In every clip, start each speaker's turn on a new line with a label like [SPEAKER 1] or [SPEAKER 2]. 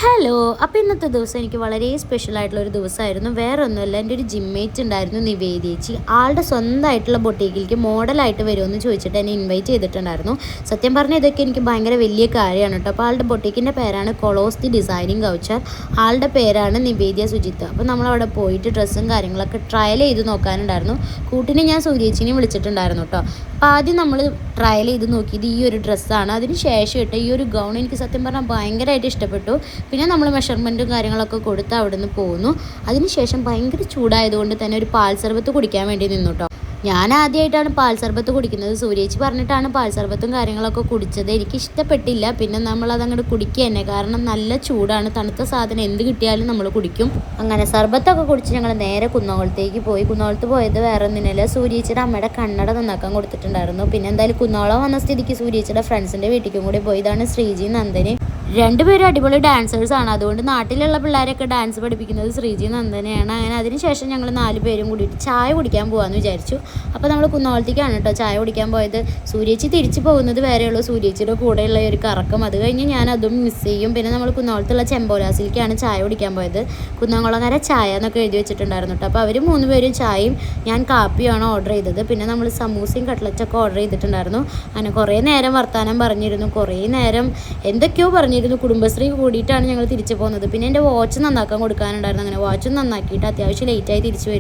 [SPEAKER 1] Hello. അപ്പോൾ ഇന്നത്തെ ദിവസം എനിക്ക് വളരെ സ്പെഷ്യലായിട്ടുള്ളൊരു ദിവസമായിരുന്നു. വേറെ ഒന്നുമല്ല, എൻ്റെ ഒരു ജിമ്മേറ്റ് ഉണ്ടായിരുന്നു, നിവേദിയേച്ചി. ആളുടെ സ്വന്തമായിട്ടുള്ള ബൊട്ടീക്കിലേക്ക് മോഡലായിട്ട് വരുമെന്ന് ചോദിച്ചിട്ട് എന്നെ ഇൻവൈറ്റ് ചെയ്തിട്ടുണ്ടായിരുന്നു. സത്യം പറഞ്ഞാൽ ഇതൊക്കെ എനിക്ക് ഭയങ്കര വലിയ കാര്യമാണ് കേട്ടോ. അപ്പോൾ ആളുടെ ബൊട്ടീക്കിൻ്റെ പേരാണ് കൊളോസ് ദി ഡിസൈനിങ് കൗച്ചർ. ആളുടെ പേരാണ് നിവേദ്യ സുജിത്ത്. അപ്പോൾ നമ്മളവിടെ പോയിട്ട് ഡ്രസ്സും കാര്യങ്ങളൊക്കെ ട്രയൽ ചെയ്ത് നോക്കാനുണ്ടായിരുന്നു. കൂട്ടിനെ ഞാൻ സൂര്യേച്ചിനെയും വിളിച്ചിട്ടുണ്ടായിരുന്നു കേട്ടോ. അപ്പോൾ ആദ്യം നമ്മൾ ട്രയൽ ചെയ്ത് നോക്കിയത് ഈ ഒരു ഡ്രസ്സാണ്. അതിന് ശേഷം ഇട്ട ഈ ഒരു ഗൗൺ എനിക്ക് സത്യം പറഞ്ഞാൽ ഭയങ്കരമായിട്ട് ഇഷ്ടപ്പെട്ടു. പിന്നെ നമ്മൾ മെഷർമെൻറ്റും കാര്യങ്ങളൊക്കെ കൊടുത്ത് അവിടെ നിന്ന് പോകുന്നു. അതിനുശേഷം ഭയങ്കര ചൂടായതുകൊണ്ട് തന്നെ ഒരു പാൽ സർബത്ത് കുടിക്കാൻ വേണ്ടി നിന്നു കേട്ടോ. ഞാൻ ആദ്യമായിട്ടാണ് പാൽ സർബത്ത് കുടിക്കുന്നത്. സൂര്യേച്ചി പറഞ്ഞിട്ടാണ് പാൽ സർബത്തും കാര്യങ്ങളൊക്കെ കുടിച്ചത്. എനിക്ക് ഇഷ്ടപ്പെട്ടില്ല. പിന്നെ നമ്മളതങ്ങോട്ട് കുടിക്കുക തന്നെ, കാരണം നല്ല ചൂടാണ്. തണുത്ത സാധനം എന്ത് കിട്ടിയാലും നമ്മൾ കുടിക്കും. അങ്ങനെ സർബത്തൊക്കെ കുടിച്ച് ഞങ്ങൾ നേരെ കുന്നോളത്തേക്ക് പോയി. കുന്നോളത്ത് പോയത് വേറെ ഒന്നിനല്ല, സൂര്യേച്ചിയുടെ അമ്മയുടെ കണ്ണട നന്നാക്കാൻ കൊടുത്തിട്ടുണ്ടായിരുന്നു. പിന്നെ എന്തായാലും കുന്നോളം വന്ന സ്ഥിതിക്ക് സൂര്യേച്ചിയുടെ ഫ്രണ്ട്സിൻ്റെ വീട്ടിലേക്കും കൂടി പോയി. ഇതാണ് ശ്രീജി, നന്ദന്. രണ്ടുപേരും അടിപൊളി ഡാൻസേഴ്സാണ്. അതുകൊണ്ട് നാട്ടിലുള്ള പിള്ളേരൊക്കെ ഡാൻസ് പഠിപ്പിക്കുന്നത് ശ്രീജി, നന്ദനയാണ്. അങ്ങനെ അതിനുശേഷം ഞങ്ങൾ 4 പേരും കൂടിയിട്ട് ചായ കുടിക്കാൻ പോകാമെന്ന് വിചാരിച്ചു. അപ്പോൾ നമ്മൾ കുന്നോളത്തേക്കാണ് കേട്ടോ ചായ കുടിക്കാൻ പോയത്. സൂര്യേച്ചി തിരിച്ചു പോകുന്നത് വേറെയുള്ളൂ, സൂര്യേച്ചിയുടെ കൂടെയുള്ള ഒരു കറക്കം. അത് കഴിഞ്ഞ് ഞാൻ അതും മിസ് ചെയ്യും. പിന്നെ നമ്മൾ കുന്നോളത്തുള്ള ചെമ്പോലാസിലേക്കാണ് ചായ കുടിക്കാൻ പോയത്. കുന്നംകുളങ്ങര ചായ എന്നൊക്കെ എഴുതി വെച്ചിട്ടുണ്ടായിരുന്നു കേട്ടോ. അപ്പോൾ അവർ 3 പേരും ചായയും ഞാൻ കാപ്പിയാണ് ഓർഡർ ചെയ്തത്. പിന്നെ നമ്മൾ സമൂസയും കട്ട്ലറ്റൊക്കെ ഓർഡർ ചെയ്തിട്ടുണ്ടായിരുന്നു. അങ്ങനെ കുറേ നേരം വർത്താനം പറഞ്ഞിരുന്നു, കുറേ നേരം എന്തൊക്കെയോ പറഞ്ഞിരുന്നു. കുടുംബശ്രീ കൂടിയിട്ടാണ് ഞങ്ങൾ തിരിച്ചു പോകുന്നത്. പിന്നെ എൻ്റെ വാച്ച് നന്നാക്കാൻ കൊടുക്കാനുണ്ടായിരുന്നു. അങ്ങനെ വാച്ചും നന്നാക്കിയിട്ട് അത്യാവശ്യം ലേറ്റായി തിരിച്ചു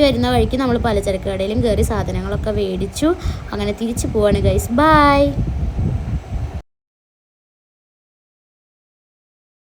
[SPEAKER 1] വരുന്ന വഴിക്ക് നമ്മൾ പലചരക്ക് കടയിലും കയറി സാധനങ്ങളൊക്കെ മേടിച്ചു. അങ്ങനെ തിരിച്ചു പോവാണ് ഗൈസ്. ബൈ.